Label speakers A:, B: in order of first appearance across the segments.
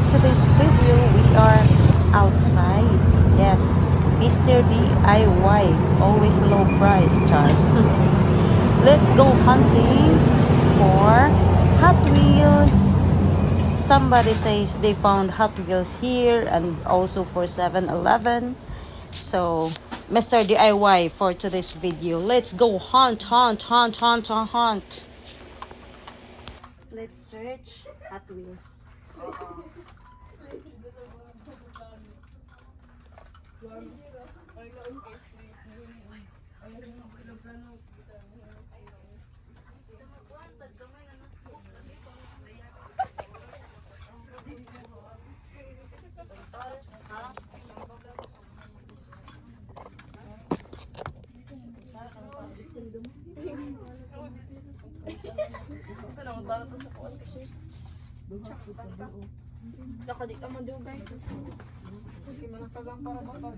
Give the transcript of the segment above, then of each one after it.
A: today's video, we are outside. Yes, Mr. DIY, always low price, Charles. Let's go hunting for Hot Wheels. Somebody says they found Hot Wheels here and also for 7-Eleven. So, Mr. DIY for today's video. Let's go hunt. Let's search Hot Wheels.
B: Nakadi ka man daw guys. Hindi man kagang para bakal.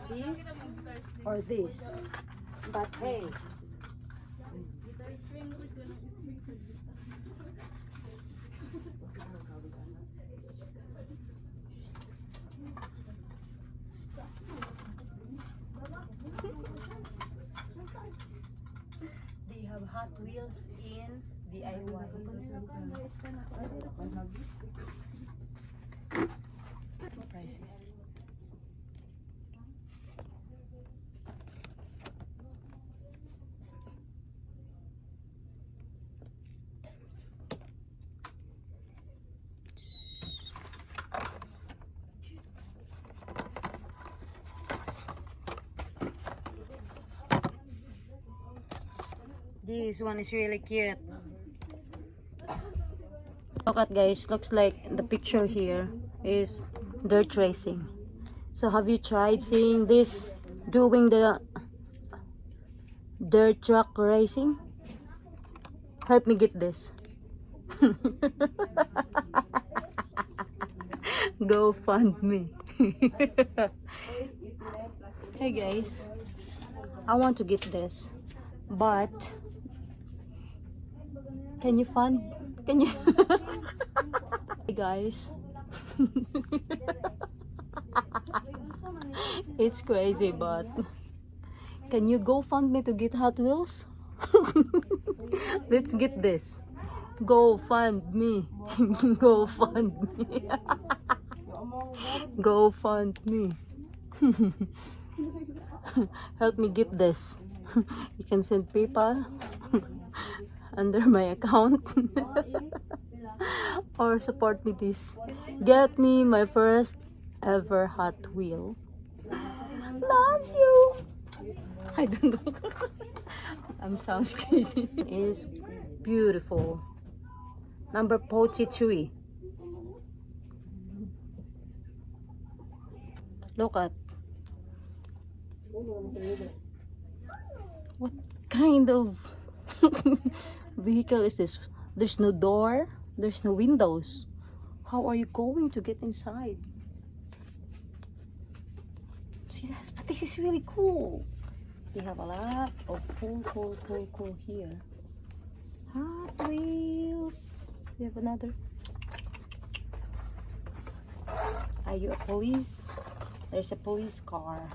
A: This or this? But hey, they have Hot Wheels in DIY. Prices. This one is really cute. Look at guys, looks like the picture here is dirt racing. So have you tried seeing this, doing the dirt truck racing? Help me get this. Go fund me. Hey guys, I want to get this, but can you fund? Can you? Hey guys, it's crazy, but can you go fund me to get Hot Wheels? Let's get this. Go fund me. Go fund me. Go fund me. Help me get this. You can send PayPal under my account or support me this. Get me my first ever Hot Wheel. Loves you. I don't know. I'm sounds crazy. Is beautiful. Number 43. Look at. What kind of vehicle is this? There's no door, there's no windows. How are you going to get inside? See that? But this is really cool. They have a lot of cool here. Hot Wheels. We have another. Are you a police? There's a police car.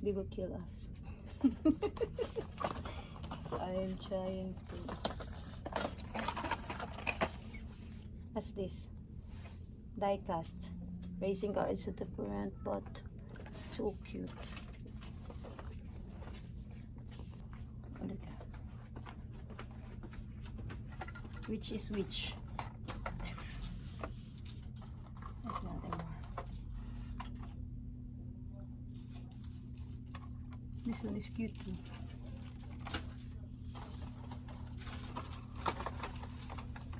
A: They will kill us. I'm trying to. What's this? Die-cast. Racing car is so different, but so cute. Look at that. Which is which? There's another one. This one is cute too.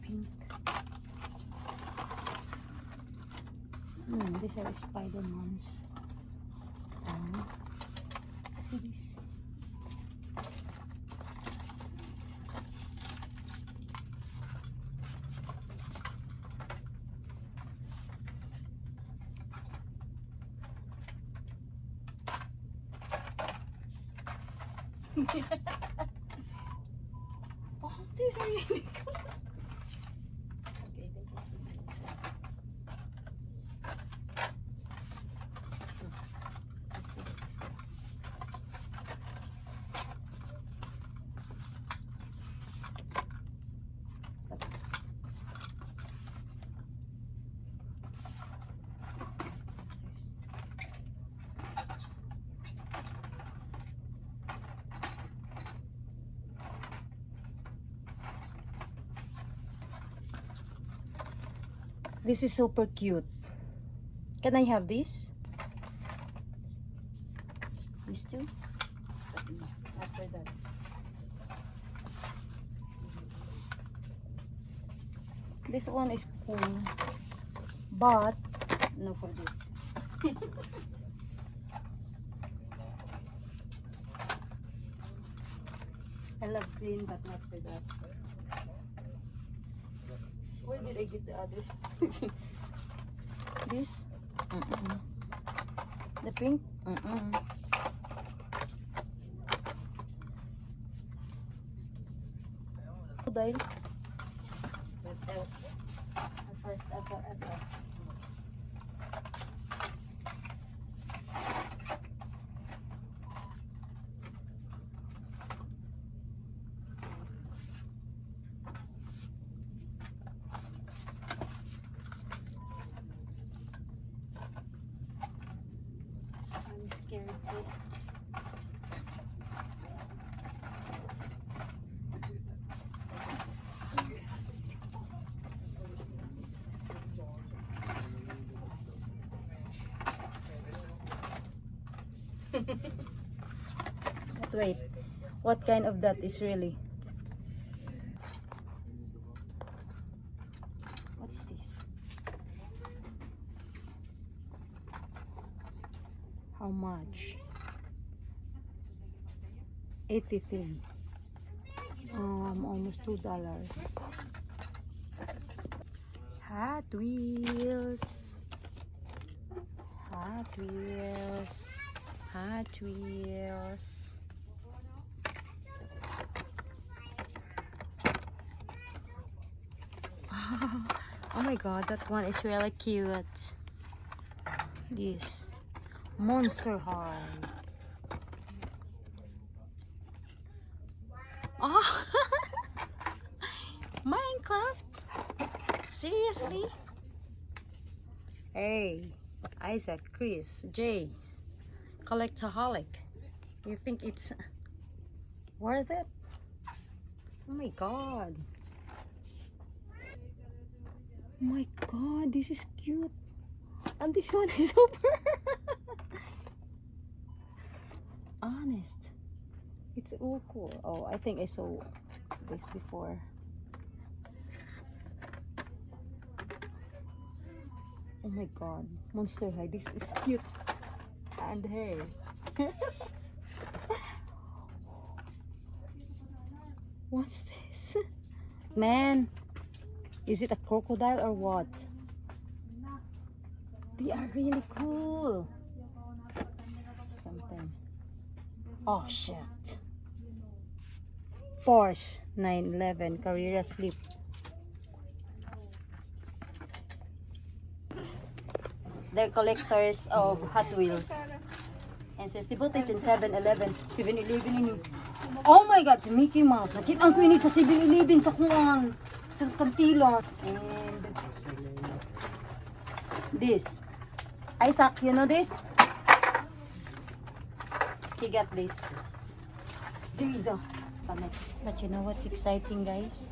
A: Pink. These are Spider-Mans. See this? Oh, dear. Okay, thank you. This is super cute. Can I have this? These two? After that. This one is cool. But, no for this. I love green, but not for that. Where did I get the others? This? The pink? Dahil first ever. I'm scared too. But wait, what kind of that is really? What is this? How much? 83. Almost $2. Hot Wheels. Hot Wheels. Hot Wheels. Oh my god, that one is really cute. This Monster High. Oh, Minecraft? Seriously? Hey, Isaac, Chris, Jay, Collectaholic. You think it's worth it? Oh my god. Oh my god, this is cute. And this one is super. Honest. It's all cool. Oh, I think I saw this before. Oh my god. Monster High. This is cute. And hey. What's this? Man. Is it a crocodile or what? They are really cool. Something. Oh shit. Porsche 911 Carrera Sleep. They're collectors of Hot Wheels. And says, tibutis in 7-Eleven. 7-Eleven ini. Oh my god, si Mickey Mouse. Nakita ko ini sa 7-Eleven sa kuwan. Sa kantila. And this. Isaac, you know this? He got this. There is a. But you know what's exciting, guys?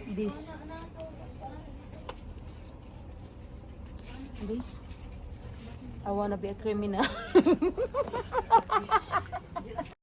A: This. This. I wanna be a criminal.